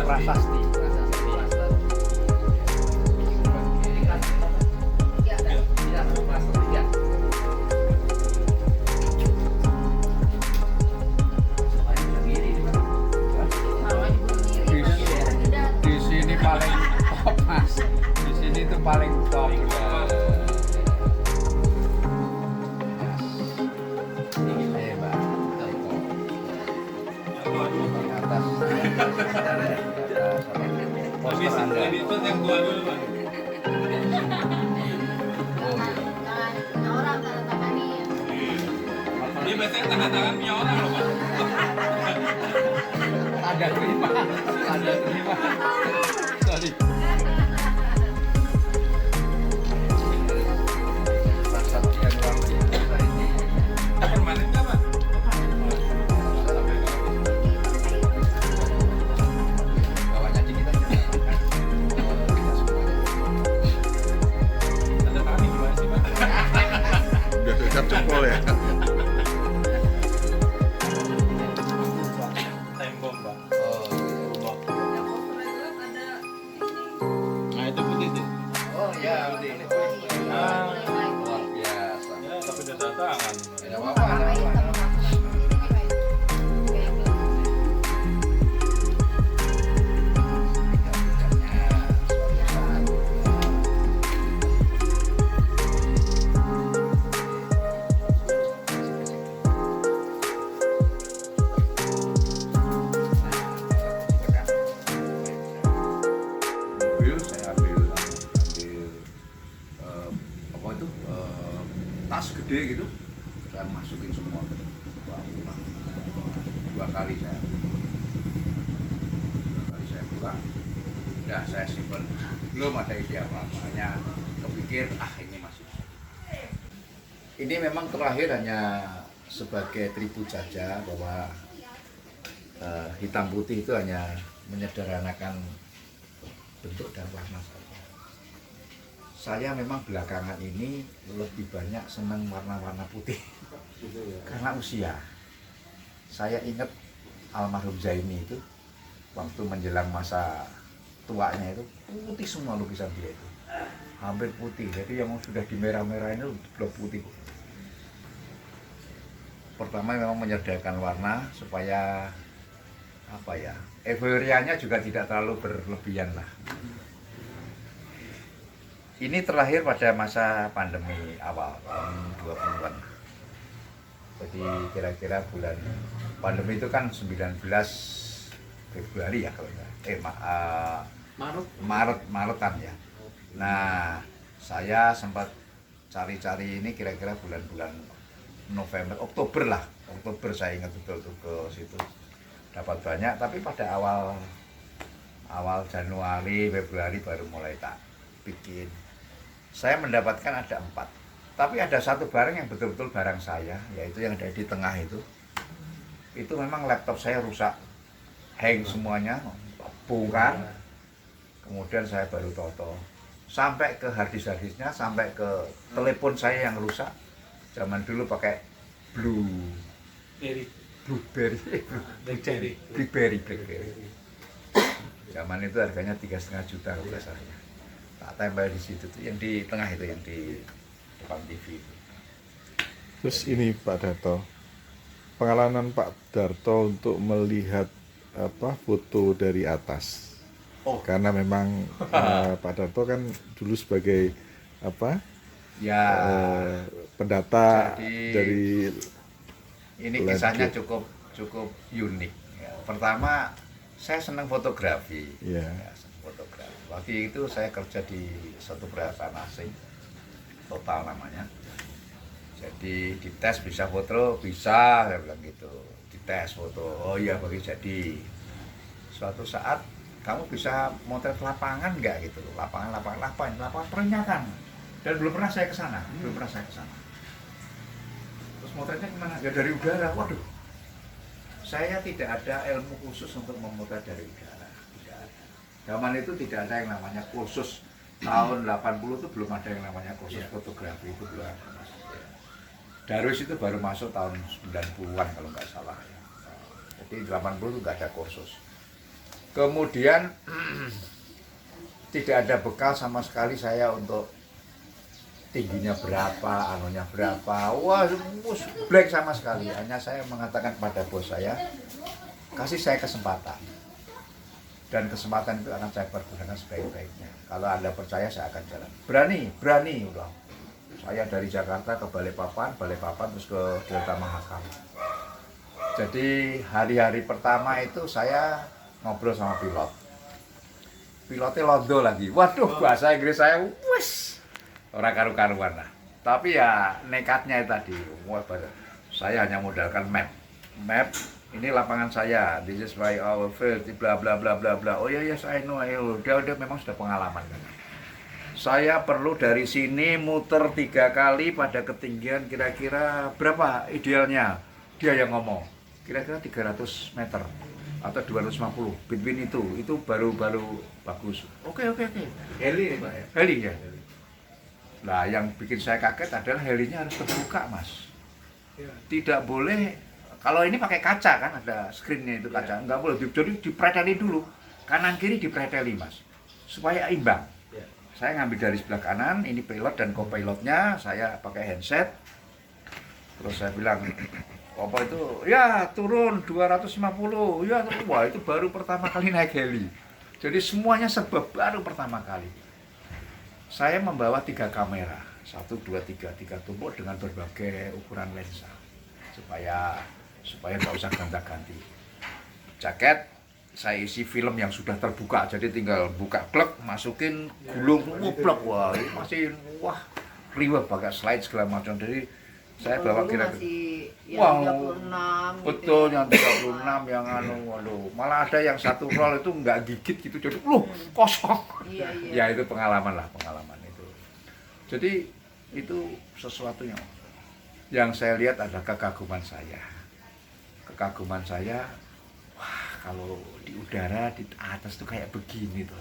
Prasasti. Di sini paling top mas. Di sini tuh paling top. Lebih itu yang tua dulu Pak. Ini biasanya tangan punya orang loh Pak. Ada terima. Sorry. Permanen nggak Pak? Bawahnya dikit aja. Tanda tangan ini gimana sih Pak? Biar ucap jempol ya. Time bomb Pak. Nah itu putih tuh. Oh ya, ini. Luar biasa. Ya, tapi udah tanda tangan. Ada apa-apa, ada apa-apa. Mobil saya ambil apa itu tas gede gitu, saya masukin semua ke dalam pulang. Dua kali saya pulang, udah saya simpen, belum ada ide apa-apa, hanya kepikir ini masih. Ini memang terakhir hanya sebagai tribut saja bahwa hitam putih itu hanya menyederhanakan bentuk dan warna saja. Saya memang belakangan ini lebih banyak senang warna-warna putih karena usia. Saya ingat almarhum Zaini itu waktu menjelang masa tuanya itu putih semua lukisan dia itu, hampir putih. Jadi yang sudah di merah-merah ini belum putih. Pertama memang menyediakan warna supaya apa ya, euforianya juga tidak terlalu berlebihan lah. Ini terakhir pada masa pandemi awal tahun 20-an. Jadi kira-kira bulan pandemi itu kan 19 Februari ya kalau Maretan ya. Nah, saya sempat cari-cari ini kira-kira bulan-bulan November, Oktober lah. Oktober saya ingat betul tuh ke situ. Dapat banyak, tapi pada awal Januari, Februari baru mulai tak bikin. Saya mendapatkan ada 4, tapi ada satu barang yang betul-betul barang saya, yaitu yang ada di tengah itu memang laptop saya rusak, hang semuanya, bongkar, kemudian saya baru toto, sampai ke harddisk-harddisknya, sampai ke telepon saya yang rusak, zaman dulu pakai BlackBerry. Zaman itu harganya 3,5 juta kalau biasanya. Tak tempel di situ tuh, yang di tengah itu, yang di depan TV itu. Terus ini Pak Darto, pengalaman Pak Darto untuk melihat foto dari atas. Oh. Karena memang Pak Darto kan dulu sebagai Ya, pendata jadi, dari ini kisahnya cukup unik. Ya, pertama, saya senang fotografi. Ya. Ya, fotografi. Waktu itu saya kerja di satu perusahaan asing, Total namanya. Jadi dites bisa foto, bisa, saya bilang gitu. Dites foto, oh iya bagi jadi. Suatu saat kamu bisa motret lapangan nggak gitu? Lapangan perenyakan. Dan belum pernah saya ke sana, Terus motretnya gimana? Ya dari udara. Waduh, saya tidak ada ilmu khusus untuk memotret dari udara. Tidak ada. Zaman itu tidak ada yang namanya kursus. Tahun 80 itu belum ada yang namanya kursus fotografi, itu belum ada. Darwis itu baru masuk tahun 90-an kalau nggak salah ya. Jadi 80 itu nggak ada kursus. Kemudian tidak ada bekal sama sekali saya untuk tingginya berapa, anunya berapa. Wah, black sama sekali. Hanya saya mengatakan pada bos saya, kasih saya kesempatan. Dan kesempatan itu akan saya pergunakan sebaik-baiknya. Kalau Anda percaya, saya akan jalan. Berani udah. Saya dari Jakarta ke Balikpapan terus ke Delta Mahakam. Jadi hari-hari pertama itu saya ngobrol sama pilot. Pilotnya londo lagi. Waduh, bahasa Inggris saya wes orang karu-karuan lah. Tapi ya nekatnya tadi. Saya hanya modalkan map. Ini lapangan saya, this is my our field, bla bla bla bla bla. Oh ya yes I know, dia memang sudah pengalaman kan. Saya perlu dari sini muter 3 kali pada ketinggian kira-kira berapa idealnya. Dia yang ngomong, kira-kira 300 meter atau 250, between itu baru bagus. Oke. Heli nih Pak ya? Heli ya. Nah yang bikin saya kaget adalah helinya harus terbuka mas. Tidak boleh. Kalau ini pakai kaca kan, ada screennya itu kaca, nggak boleh. Jadi dipreteli dulu, kanan kiri dipreteli mas, supaya imbang. Saya ngambil dari sebelah kanan, ini pilot dan co-pilotnya, saya pakai handset. Terus saya bilang, apa itu? Ya turun 250, ya wah itu baru pertama kali naik heli. Jadi semuanya serba baru pertama kali. Saya membawa 3 kamera, 1, 2, 3 tumpuk dengan berbagai ukuran lensa, supaya nggak usah ganti-ganti. Jaket saya isi film yang sudah terbuka, jadi tinggal buka plug, masukin gulung, plug, wah ini masih riwah pakai slide segala macam. Jadi saya bawa kira-kira betul yang 36 yang waduh, malah ada yang 1 roll itu nggak gigit gitu, jadi kosong. Ya itu pengalaman itu. Jadi itu sesuatu yang saya lihat adalah kekaguman saya, wah kalau di udara di atas tuh kayak begini tuh.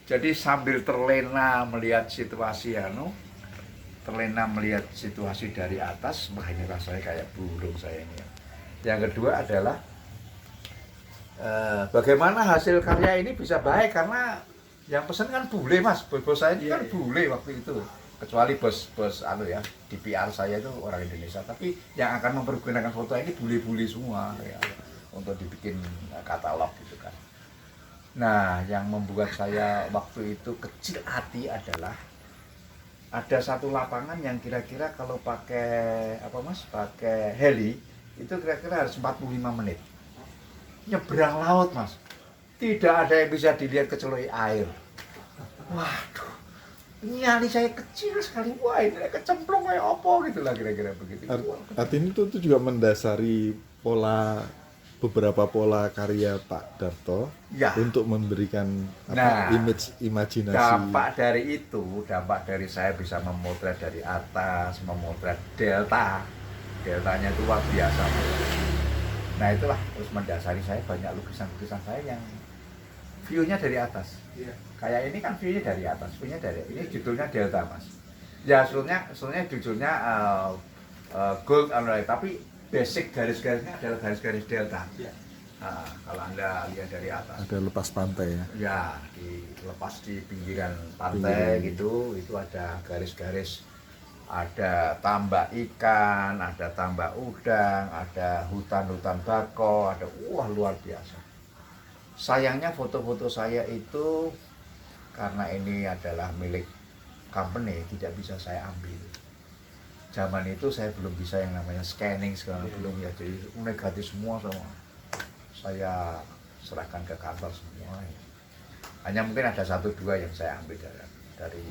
Jadi sambil terlena melihat situasi dari atas, wah ini rasanya kayak burung saya ini. Yang kedua adalah bagaimana hasil karya ini bisa baik, karena yang pesan kan bule mas, bos saya ini kan bule waktu itu. Kecuali bos di PR saya itu orang Indonesia, tapi yang akan mempergunakan foto ini bule-bule semua ya, untuk dibikin katalog gitu kan. Nah, yang membuat saya waktu itu kecil hati adalah ada satu lapangan yang kira-kira kalau pakai pakai heli itu kira-kira harus 45 menit. Nyebrang laut mas, tidak ada yang bisa dilihat kecuali air. Waduh. Nyali saya kecil sekali, wah ini kecemplung kayak apa gitu lah kira-kira begitu. Artinya itu juga mendasari beberapa pola karya Pak Darto ya, untuk memberikan imajinasi. Dampak dari saya bisa memotret dari atas, memotret deltanya itu luar biasa. Nah itulah terus mendasari saya banyak lukisan-lukisan saya yang view-nya dari atas. Kayak ini kan view-nya dari atas, ini judulnya Delta mas. Ya sebenarnya judulnya gold tapi basic garis-garisnya adalah garis-garis delta. Nah, kalau Anda lihat dari atas. Ada lepas pantai ya? Ya, dilepas di pinggiran pantai gitu, itu ada garis-garis, ada tambak ikan, ada tambak udang, ada hutan-hutan bako, luar biasa. Sayangnya foto-foto saya itu karena ini adalah milik company tidak bisa saya ambil. Zaman itu saya belum bisa yang namanya scanning segala belum ya, jadi negatif semua saya serahkan ke kantor semua. Hanya mungkin ada 1-2 yang saya ambil dari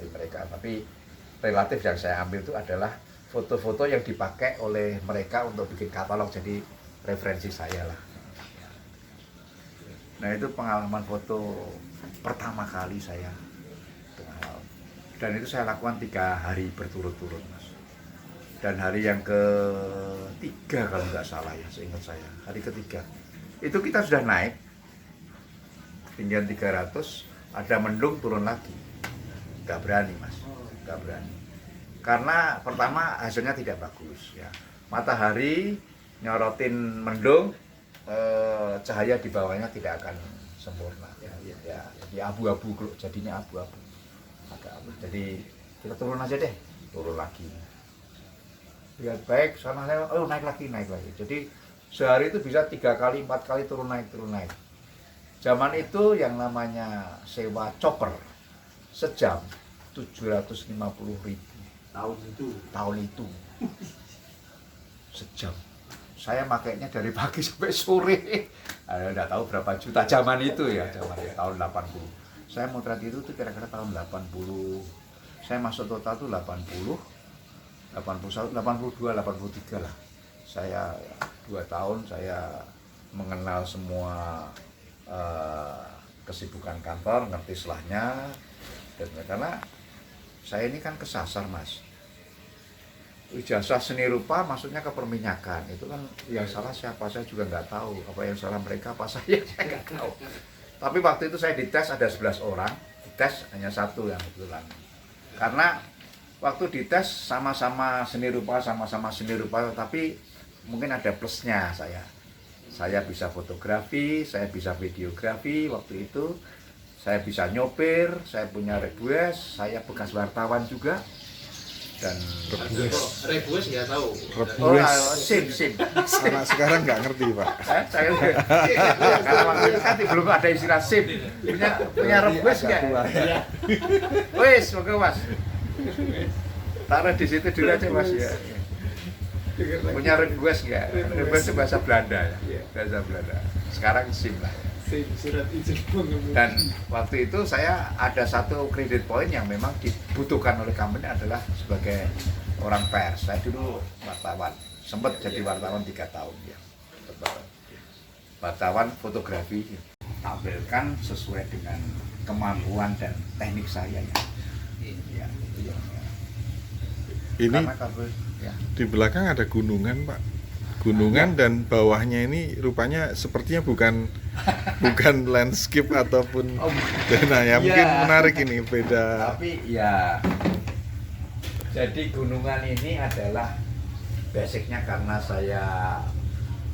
mereka, tapi relatif yang saya ambil itu adalah foto-foto yang dipakai oleh mereka untuk bikin katalog, jadi referensi saya lah. Nah itu pengalaman foto pertama kali saya, dan itu saya lakukan 3 hari berturut-turut mas. Dan hari yang ketiga kalau nggak salah ya, seingat saya hari ketiga itu kita sudah naik ketinggian 300, ada mendung turun lagi, nggak berani mas, nggak berani. Karena pertama hasilnya tidak bagus ya. Matahari nyorotin mendung, cahaya di bawahnya tidak akan sempurna ya. Jadi abu-abu, jadinya abu-abu. Jadi kita turun aja deh, turun lagi. Lihat baik, sana naik lagi. Jadi sehari itu bisa 3 kali, 4 kali turun naik. Zaman itu yang namanya sewa chopper sejam 750.000 tahun itu sejam. Saya makainya dari pagi sampai sore. Udah tahu berapa juta zaman itu ya, tahun 80. Saya motret itu tuh kira-kira tahun 80. Saya masuk total tuh 80, 81, 82, 83 lah. Saya 2 tahun saya mengenal semua kesibukan kantor, ngerti selahnya. Dan karena saya ini kan kesasar, Mas. Ijazah seni rupa maksudnya ke perminyakan. Itu kan yang salah siapa saya juga nggak tahu. Apa yang salah mereka, apa saya nggak tahu. Tapi waktu itu saya dites ada 11 orang, dites hanya 1 yang kebetulan. Karena waktu dites sama-sama seni rupa, tapi mungkin ada plusnya saya. Saya bisa fotografi, saya bisa videografi waktu itu. Saya bisa nyopir, saya punya rebues, saya bekas wartawan juga. Dan Rebues nggak tahu. SIM. Anak sekarang nggak ngerti, Pak. Saya karena waktu itu kan belum ada istilah SIM. Punya rebues nggak? Wes, oke Mas. Taruh di situ dulu aja Mas ya. Punya rebues nggak? Rebues itu bahasa Belanda ya. Bahasa Belanda. Sekarang SIM lah. Surat izin pengemudi. Dan waktu itu saya ada 1 credit point yang memang dibutuhkan oleh company adalah sebagai orang pers. Saya dulu wartawan, sempat jadi wartawan 3 tahun ya. Wartawan fotografi, tampilkan sesuai dengan kemampuan dan teknik saya ya. Ya. Ini Karena ya. di belakang ada gunungan, Pak. Gunungan dan bawahnya ini rupanya sepertinya bukan landscape ataupun nah ya mungkin menarik ini beda. Tapi ya, jadi gunungan ini adalah basicnya karena saya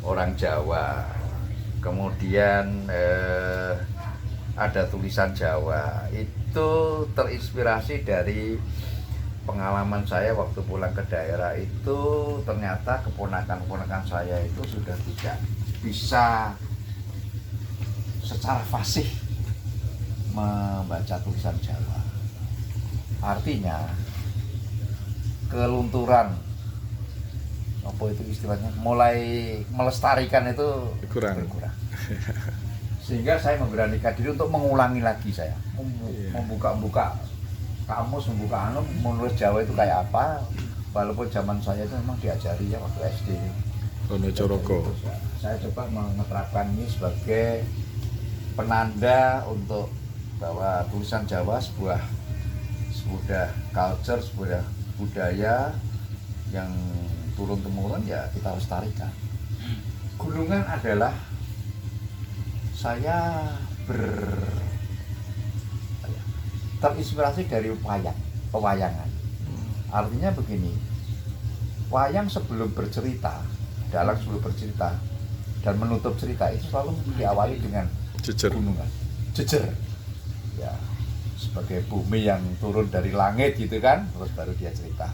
orang Jawa, kemudian ada tulisan Jawa, itu terinspirasi dari pengalaman saya waktu pulang ke daerah itu. Ternyata keponakan-keponakan saya itu sudah tidak bisa secara fasih membaca tulisan Jawa. Artinya kelunturan, apa itu istilahnya, mulai melestarikan itu Kurang. berkurang. Sehingga saya memberanikan diri untuk mengulangi lagi, saya membuka kamus, membuka menulis Jawa itu kayak apa. Walaupun zaman saya itu memang diajari ya waktu SD. Wonocoroko. Saya coba menerapkan ini sebagai penanda untuk bahwa tulisan Jawa sebuah culture, sebuah budaya yang turun temurun ya kita lestarikan. Gunungan adalah saya terinspirasi dari pewayangan. Artinya begini, wayang sebelum bercerita, dalang sebelum bercerita dan menutup cerita itu selalu diawali dengan gunungan, jejer, ya, sebagai bumi yang turun dari langit gitu kan, terus baru dia cerita.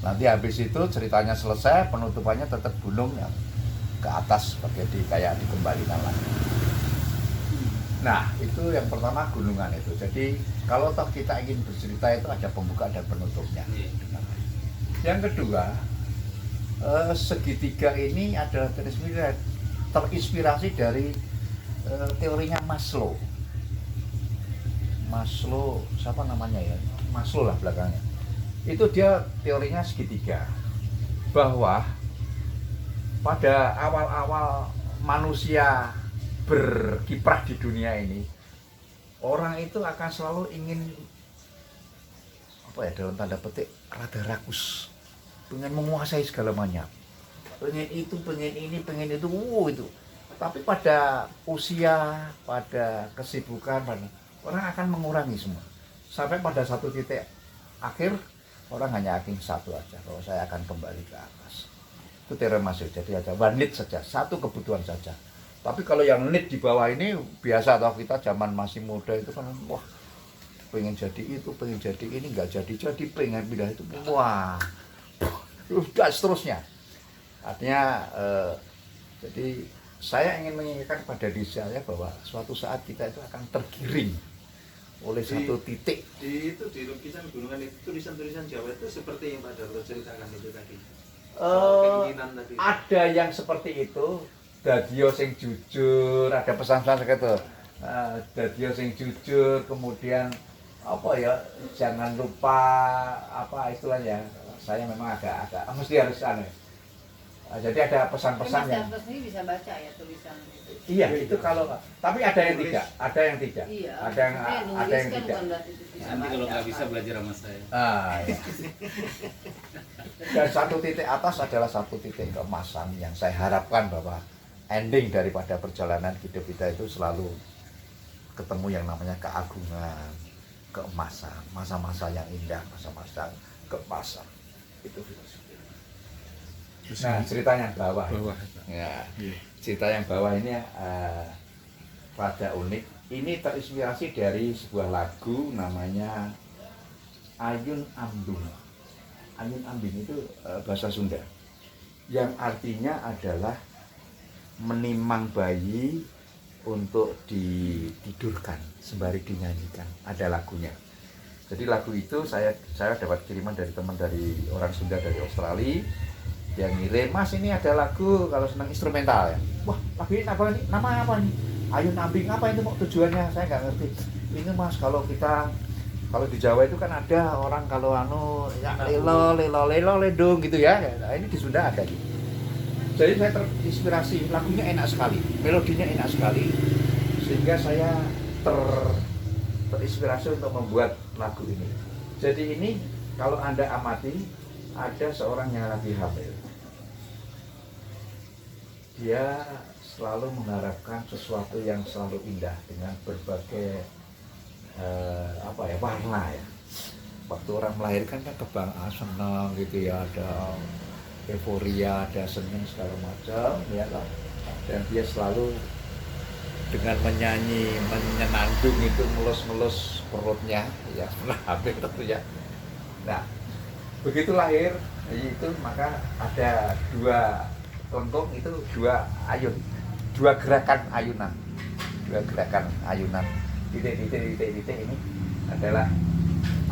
Nanti habis itu ceritanya selesai, penutupannya tetap gunung yang ke atas sebagai kayak dikembalikan lagi. Nah, itu yang pertama gunungan itu. Jadi kalau toh kita ingin bercerita itu ada pembuka dan penutupnya. Yang kedua, segitiga ini adalah terinspirasi dari teorinya Maslow. Maslow, siapa namanya ya? Maslow lah belakangnya. Itu dia teorinya segitiga. Bahwa pada awal-awal manusia berkiprah di dunia ini, orang itu akan selalu ingin apa ya, dalam tanda petik rada rakus, pengen menguasai segala macam, pengen itu, pengen ini, pengen itu, itu. Tapi pada usia, pada kesibukan, orang akan mengurangi semua sampai pada satu titik akhir orang hanya yakin satu aja, bahwa saya akan kembali ke atas. Itu teori masuk, jadi ada one need saja, satu kebutuhan saja. Tapi kalau yang need di bawah ini biasa, atau kita zaman masih muda itu kan, wah pengen jadi itu, pengen jadi ini, nggak jadi, pengen pindah itu, wah udah seterusnya. Artinya jadi saya ingin mengingatkan pada diri saya bahwa suatu saat kita itu akan tergiring oleh satu titik. Di lukisan gunungan itu tulisan-tulisan Jawa itu seperti yang Pak Darto ceritakan itu tadi. Keinginan tadi. Ada yang seperti itu, dadio sing jujur, ada pesan-pesan seperti itu. Dadio sing jujur, kemudian apa ya, jangan lupa apa istilahnya. Saya memang agak mesti harus aneh. Jadi ada pesan-pesan yang ini bisa baca ya tulisan itu. iya itu kalau, tapi ada yang tidak, Iya. ada yang tidak. Nanti kalau nggak bisa belajar sama saya. Iya. Dan satu titik atas adalah satu titik keemasan yang saya harapkan bahwa ending daripada perjalanan hidup kita itu selalu ketemu yang namanya keagungan, keemasan, masa-masa yang indah, masa-masa keemasan. Itu filosofi. Nah, cerita yang bawah. Ya, cerita yang bawah ini rada unik. Ini terinspirasi dari sebuah lagu namanya Ayun Ambing. Ayun Ambing itu bahasa Sunda, yang artinya adalah menimang bayi untuk ditidurkan sembari dinyanyikan. Ada lagunya. Jadi lagu itu saya dapat kiriman dari teman dari orang Sunda dari Australia. Yang ngirim, Mas ini ada lagu kalau senang instrumental ya. Wah, lagu ini apa nih? Nama apa nih? Ayun Ambing, apa itu mau tujuannya? Saya nggak ngerti. Ini Mas, kalau di Jawa itu kan ada orang kalau ya lelo ledung gitu ya. Nah, ini di Sunda ada gitu. Jadi saya terinspirasi, lagunya enak sekali, melodinya enak sekali, sehingga saya terinspirasi untuk membuat lagu ini. Jadi ini kalau Anda amati, ada seorang yang lagi hamil. Dia selalu mengharapkan sesuatu yang selalu indah dengan berbagai warna ya. Waktu orang melahirkan kan kebanggaan, senang gitu ya, ada euforia, ada senang segala macam ya kan. Dan dia selalu dengan menyanyi, menyenandung itu, ngelus-ngelus perutnya ya, hamil tentunya. Nah, begitu lahir itu maka ada dua tonggong, itu dua ayun, dua gerakan ayunan, titik ini adalah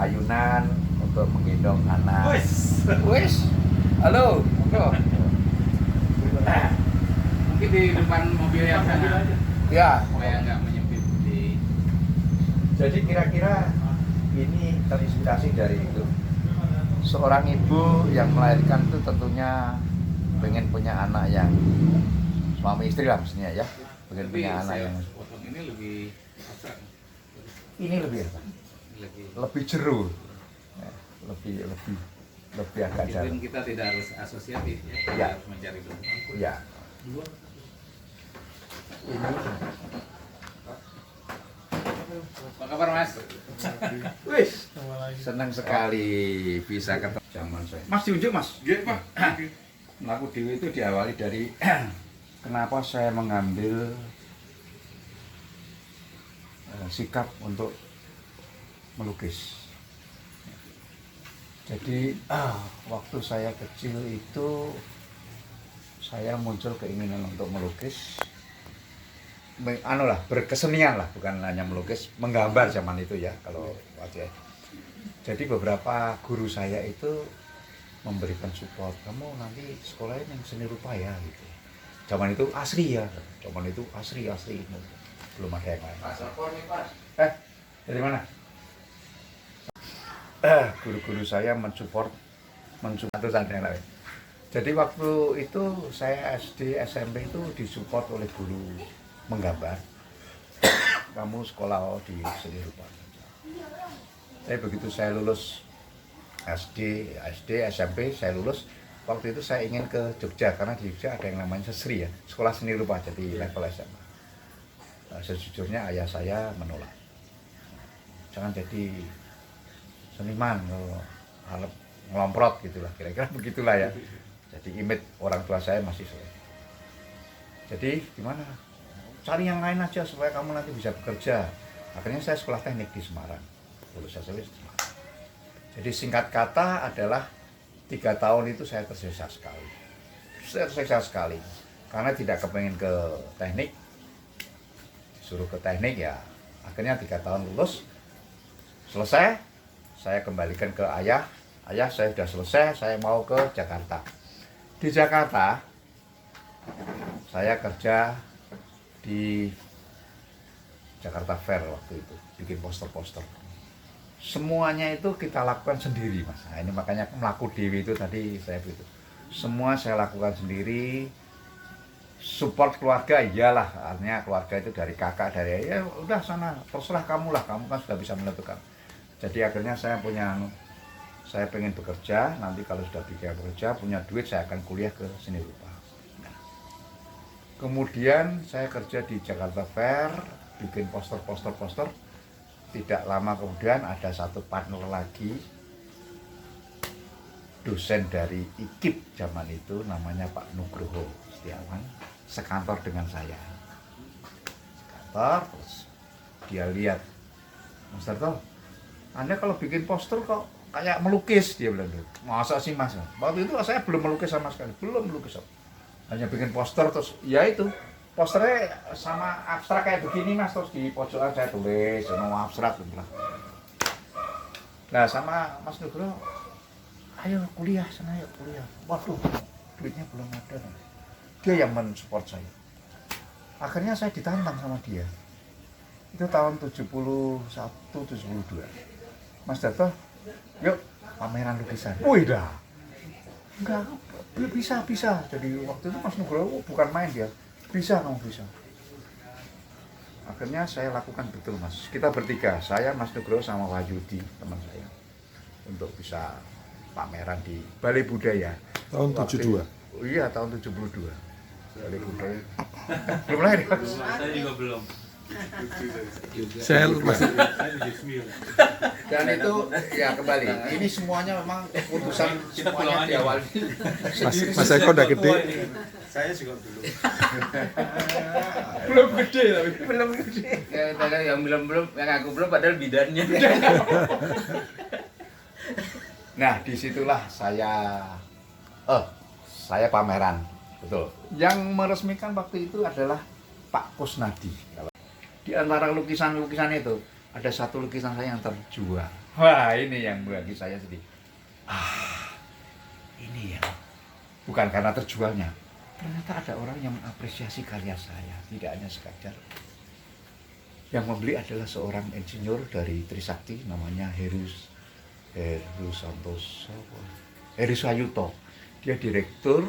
ayunan untuk menggendong anak. Wes, halo, Mungkin di depan mobil yang sana. ya. Supaya nggak menyempit di. Jadi kira-kira ini terinspirasi dari itu. Seorang ibu yang melahirkan itu tentunya pengen punya anak yang suami istri lah mestinya ya, pengen punya anak yang potong ini lebih abstrak. ini lebih apa? Lebih jeru, ya, lebih agak Meskipun dalam. kita tidak harus asosiatif ya, kita Ya. harus mencari dulu. Ya. Ini Apa kabar Mas? wis senang sekali bisa ketemu zaman saya. Mas diunjuk Mas. Nggih, Pak. Aku dewi itu diawali dari kenapa saya mengambil sikap untuk melukis. Jadi waktu saya kecil itu saya muncul keinginan untuk melukis, berkesenian lah, bukan hanya melukis, menggambar zaman itu ya kalau wajah. Jadi beberapa guru saya itu memberikan support, kamu nanti sekolahnya yang seni rupa ya gitu. Zaman itu asri ya, asri belum ada yang lain. Dari mana? Guru-guru saya mensupport ada yang lain. Jadi waktu itu saya SD, SMP itu disupport oleh guru menggambar. Kamu sekolah di seni rupa. Tapi begitu saya lulus SD, SMP saya lulus. Waktu itu saya ingin ke Jogja karena di Jogja ada yang namanya Sesri ya, sekolah seni rupa jadi level SMA. Sejujurnya ayah saya menolak. Jangan jadi seniman, kalau ngelomprot gitulah, kira-kira begitulah ya. Jadi image orang tua saya masih soleh. Jadi gimana? Cari yang lain aja supaya kamu nanti bisa bekerja. Akhirnya saya sekolah teknik di Semarang, lulus SLB di Semarang. Jadi singkat kata adalah 3 tahun itu saya tersiksa sekali. Saya tersiksa sekali karena tidak kepengen ke teknik, suruh ke teknik ya. Akhirnya 3 tahun lulus, selesai, saya kembalikan ke ayah. Ayah, saya sudah selesai, saya mau ke Jakarta. Di Jakarta, saya kerja di Jakarta Fair waktu itu, bikin poster-poster. Semuanya itu kita lakukan sendiri, Mas. Nah, ini makanya melaku dewi itu tadi saya begitu. Semua saya lakukan sendiri. Support keluarga iyalah, artinya keluarga itu dari kakak, dari ya udah sana, terserah kamu lah, kamu kan sudah bisa menentukan. Jadi akhirnya saya pengen bekerja, nanti kalau sudah bisa bekerja, punya duit, saya akan kuliah ke seni rupa. Nah, kemudian saya kerja di Jakarta Fair, bikin poster. Tidak lama kemudian ada satu partner lagi, dosen dari IKIP zaman itu, namanya Pak Nugroho Setiawan, sekantor dengan saya. Sekantor, terus dia lihat, Mas Darto, Anda kalau bikin poster kok kayak melukis, dia bilang. Masa sih Mas? Waktu itu saya belum melukis sama sekali, belum melukis. Hanya bikin poster, terus ya itu posternya sama abstrak kayak begini Mas, terus di pojokan saya tulis sama abstrak gitu lah. Nah sama Mas Nugroho, ayo kuliah sana, yuk kuliah. Waduh, duitnya belum ada. Dia yang mensupport saya. Akhirnya saya ditantang sama dia. Itu tahun 71, 72. Mas Darto, yuk pameran lukisan. Wih dah, enggak bisa. Jadi waktu itu Mas Nugroho bukan main dia, bisa kamu bisa. Akhirnya saya lakukan betul Mas. Kita bertiga, saya, Mas Nugroho sama Wahyudi teman saya, untuk bisa pameran di Balai Budaya. Tahun 72. Iya tahun 72. Balai Budaya. Belum lahir ya? Saya juga belum. Saya masih Dan itu ya kembali, ini semuanya memang keputusan Kita semuanya pulang aja, diawali Mas Eko udah gede. Saya juga belum. belum gede. Yang belum, yang aku belum padahal bidannya. Nah disitulah saya pameran, betul. Yang meresmikan waktu itu adalah Pak Kusnadi. Di antara lukisan-lukisan itu ada satu lukisan saya yang terjual. Wah ini yang bagi saya sedih. Ini ya, bukan karena terjualnya. Ternyata ada orang yang mengapresiasi karya saya, tidak hanya sekadar. Yang membeli adalah seorang insinyur dari Trisakti, namanya Heru Sayuto. Dia direktur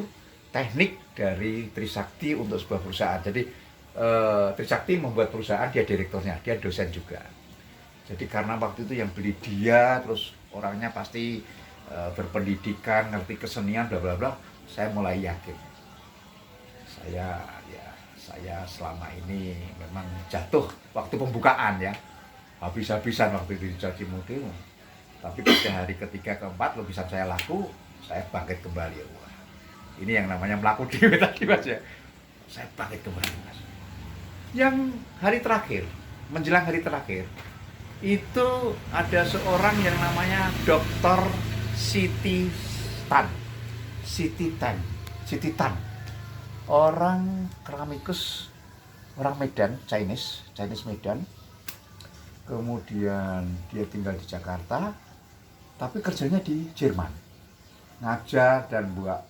teknik dari Trisakti untuk sebuah perusahaan. Jadi Trisakti membuat perusahaan, dia direkturnya, dia dosen juga. Jadi karena waktu itu yang beli dia, terus orangnya pasti berpendidikan, ngerti kesenian, bla bla bla. Saya mulai yakin. Saya selama ini memang jatuh waktu pembukaan ya, habis-habisan waktu itu di Caci Mode. Tapi pada hari ketiga keempat lukisan saya laku, saya bangkit kembali. Wah, ini yang namanya melaku dewe tadi Mas ya. Saya bangkit kembali Mas. Yang hari terakhir, menjelang hari terakhir, itu ada seorang yang namanya Dr. Siti Tan. Orang keramikus, orang Medan, Chinese Medan. Kemudian dia tinggal di Jakarta, tapi kerjanya di Jerman. Ngajar dan buat,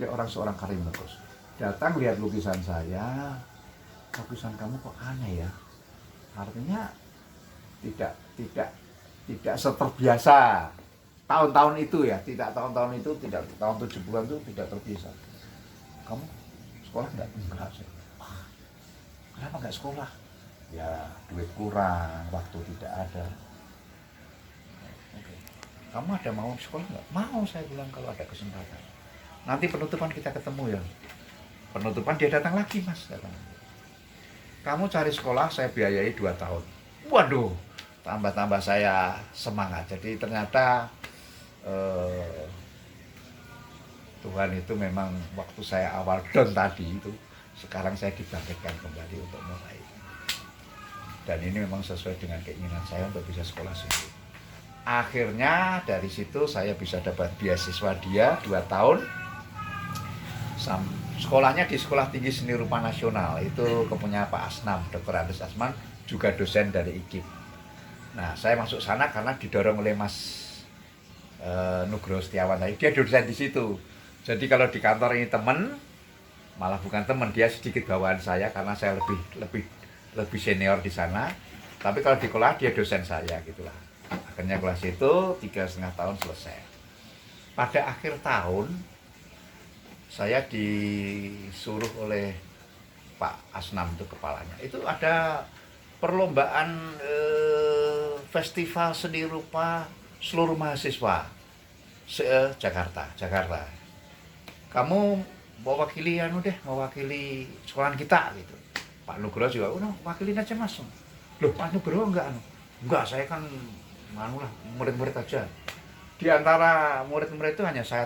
dia seorang keramikus. Datang lihat lukisan saya, lukisan kamu kok aneh ya, artinya tidak seterbiasa tahun-tahun itu ya, tidak tahun-tahun itu, tidak tahun 70-an itu tidak terbiasa. Kamu sekolah enggak sih? Kenapa enggak sekolah? Ya duit kurang, waktu tidak ada. Oke. Kamu ada mau sekolah enggak? Mau, saya bilang kalau ada kesempatan. Nanti penutupan kita ketemu ya. Penutupan dia datang lagi Mas, datang. Kamu cari sekolah, saya biayai 2 tahun. Waduh, tambah-tambah saya semangat. Jadi ternyata Tuhan itu memang waktu saya awal down tadi itu, sekarang saya dibangkitkan kembali untuk mulai. Dan ini memang sesuai dengan keinginan saya untuk bisa sekolah sendiri. Akhirnya dari situ saya bisa dapat beasiswa dia 2 tahun. Sekolahnya di Sekolah Tinggi Seni Rupa Nasional, itu kepunya Pak Asnam, Dr. Andes Asman, juga dosen dari IKIP. Nah, saya masuk sana karena didorong oleh Mas Nugroho Setiawan tadi. Dia dosen di situ. Jadi kalau di kantor ini teman, malah bukan teman, dia sedikit bawaan saya karena saya lebih senior di sana. Tapi kalau di sekolah dia dosen saya gitulah. Akhirnya kelas itu 3,5 tahun selesai. Pada akhir tahun saya disuruh oleh Pak Asnam itu kepalanya. Itu ada perlombaan festival seni rupa seluruh mahasiswa Jakarta. Kamu mewakili mewakili sekolahan kita gitu. Pak Nugroho juga, wakilin aja Mas. Loh, Pak Nugroho enggak, saya kan murid-murid aja. Di antara murid-murid itu hanya saya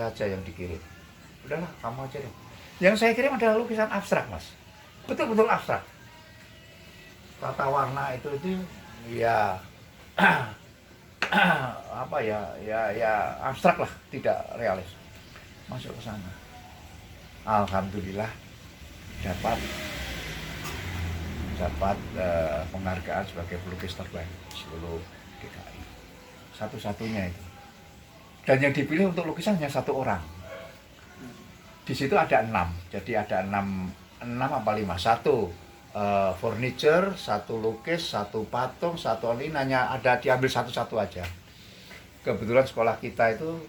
aja yang dikirim. Udahlah, kamu aja deh. Yang saya kirim adalah lukisan abstrak, Mas. Betul-betul abstrak. Tata warna itu ya ya abstrak lah, tidak realis. Masuk ke sana. Alhamdulillah dapat penghargaan sebagai pelukis terbaik seluruh DKI. Satu-satunya itu. Dan yang dipilih untuk lukisan hanya 1 orang. Di situ ada 6, jadi ada 6 apa 5, 1 furniture, 1 lukis, 1 patung, 1 ini hanya ada diambil satu-satu aja. Kebetulan sekolah kita itu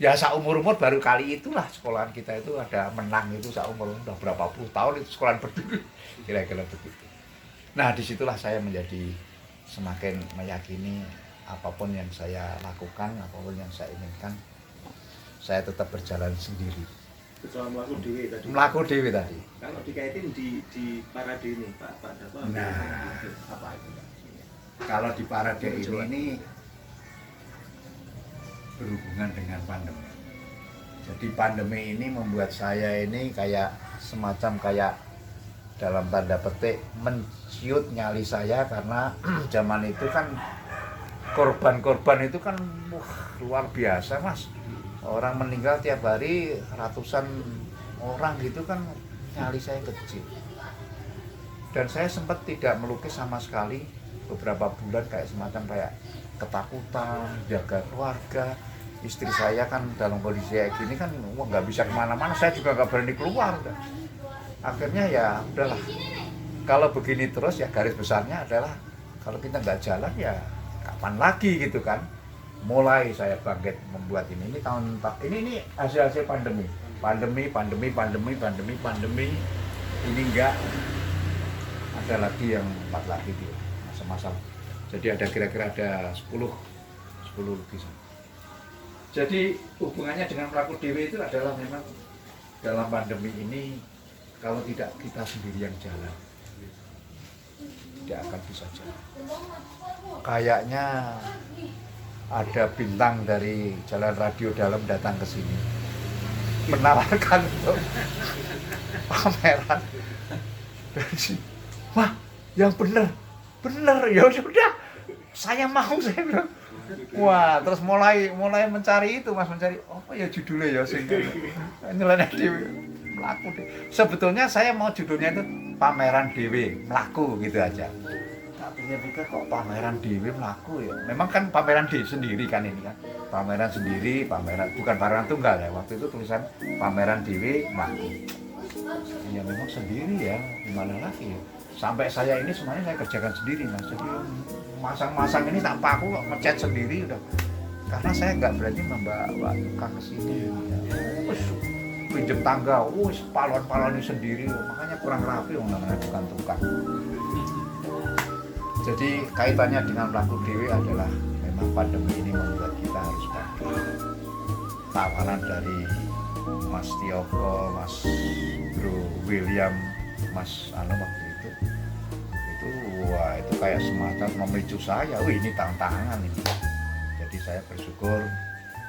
ya seumur-umur baru kali itulah sekolahan kita itu ada menang itu seumur udah berapa puluh tahun itu sekolahan berdiri, kira-kira begitu. Nah disitulah saya menjadi semakin meyakini apapun yang saya lakukan, apapun yang saya inginkan, saya tetap berjalan sendiri. Soal Melaku dewi tadi. Kalau dikaitin di parade ini, Pak Darto. Nah, apa itu? Kalau di parade ini berhubungan dengan pandemi. Jadi pandemi ini membuat saya ini kayak semacam dalam tanda petik menciut nyali saya karena zaman itu kan korban-korban itu kan luar biasa, Mas. Orang meninggal tiap hari ratusan orang gitu kan, nyali saya kecil. Dan saya sempat tidak melukis sama sekali beberapa bulan, kayak ketakutan, jaga keluarga. Istri saya kan dalam kondisi kayak gini kan nggak bisa kemana-mana, saya juga nggak berani keluar. Akhirnya ya udahlah, kalau begini terus ya garis besarnya adalah kalau kita nggak jalan ya kapan lagi gitu kan. Mulai saya bangkit membuat ini tahun ini hasil pandemi. Ini enggak ada lagi yang 4 lagi di masa-masa. Jadi ada kira-kira ada 10 lukisan. Jadi hubungannya dengan pelaku dewe itu adalah memang dalam pandemi ini kalau tidak kita sendiri yang jalan, tidak akan bisa jalan. Kayaknya ada bintang dari Jalan Radio Dalam datang ke sini menawarkan untuk pameran dari sini. Wah, yang bener ya sudah, saya mau, saya bilang. Wah, terus mulai mencari itu, Mas, apa ya judulnya ya sehingga nyeleneh dhewe mlaku. Sebetulnya saya mau judulnya itu Pameran Dewe Mlaku gitu aja. Pikir kok pameran dewe melaku ya. Memang kan pameran dewe sendiri kan ini kan. Pameran sendiri, bukan pameran tunggal ya. Waktu itu tulisan pameran dewe melaku. Ya memang sendiri ya, gimana lagi ya. Sampai saya ini semuanya saya kerjakan sendiri, Mas. Jadi masang-masang ini tak paku kok ngecat sendiri udah. Karena saya nggak berani membawa tukang ke sini. Ya. Pinjem tangga, palon-palonnya sendiri. Makanya kurang rapi namanya tukang-tukang. Jadi kaitannya dengan pelaku dewe adalah memang pandemi ini membuat kita harus pakai tawaran dari Mas Tioko, Mas Bro William, Mas waktu itu wah itu kayak semacam memicu saya, ini tantangan ini. Jadi saya bersyukur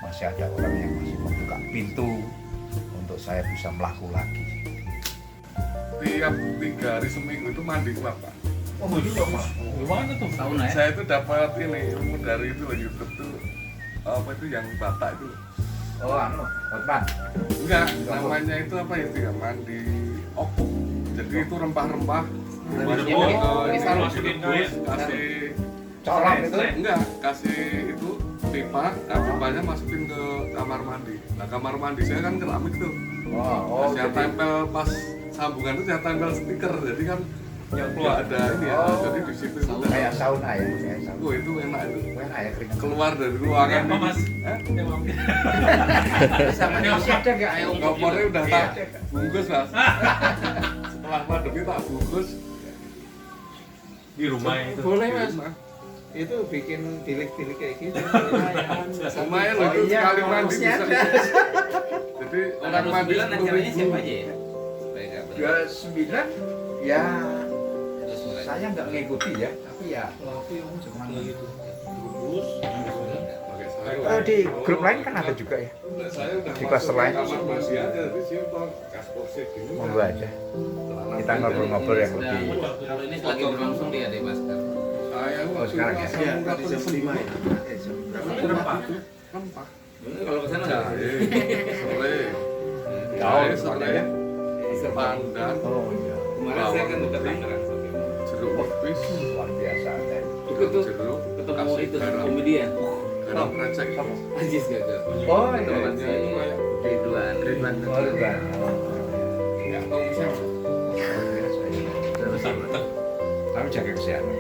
masih ada orang yang masih membuka pintu untuk saya bisa melaku lagi. Tiap 3 hari seminggu itu mandi klub, Pak. Oh, begitu Mas. Gimana tuh tahun ya? Saya itu dapat ini ilmu dari itu YouTube tuh apa itu yang Batak itu. Oh, Hotman. Enggak, namanya itu apa itu ya, mandi opuk. Jadi itu rempah-rempah kasih Colok itu. enggak, kasih itu pipa, pipanya masukin ke kamar mandi. Nah, kamar mandi saya kan keramik tuh. Oh, Saya jadi tempel pas sambungan itu saya tempel stiker, jadi kan yang keluar ada ini ya, Oh. jadi di situ itu kayak sauna ya, kayak sauna. oh, itu enak itu. Enak ya keringat. Keluar dari ruangan Apa, Mas? Sama ini masih ada nggak ayo kompornya udah Iya. tak bungkus Mas. Setelah pandemi tak bungkus Di rumah itu. Boleh di Mas. rumah. Itu bikin bilik-bilik kayak gitu. Lumayan loh Oh, itu iya, sekali mandi harusnya bisa. ada. Jadi orang Orang mandi bilang acaranya siapa aja ya? 29 ya saya nggak mengikuti ya, tapi ya cuman Pakai saya. di grup lain kan ada juga ya. Saya udah Di kelas masuk lain. kamar mandi aja di simpel gas porsi gini. Monggo aja. Kita ngobrol-ngobrol yang lebih. Kalau ini lagi berlangsung dia di masker. Saya Oh, sekarang ya? Iya, tadi jam 5 ya. rempah. Rempah. Kalau ke sana nggak? Jahe, serai, Gaul jahe, soalnya serai, ya. pandan, Oh iya, Kemarin saya kan dekat Tangerang. jeruk nipis, luar biasa. Ikut tuh jeruk, ketemu kasih itu garam, komedian. garam recek. Anjis gagal. Oh Temannya iya. itu kayak Ridwan. Oh Ridwan. nggak tahu siapa. Luar biasa ya. Tapi jaga kesehatan.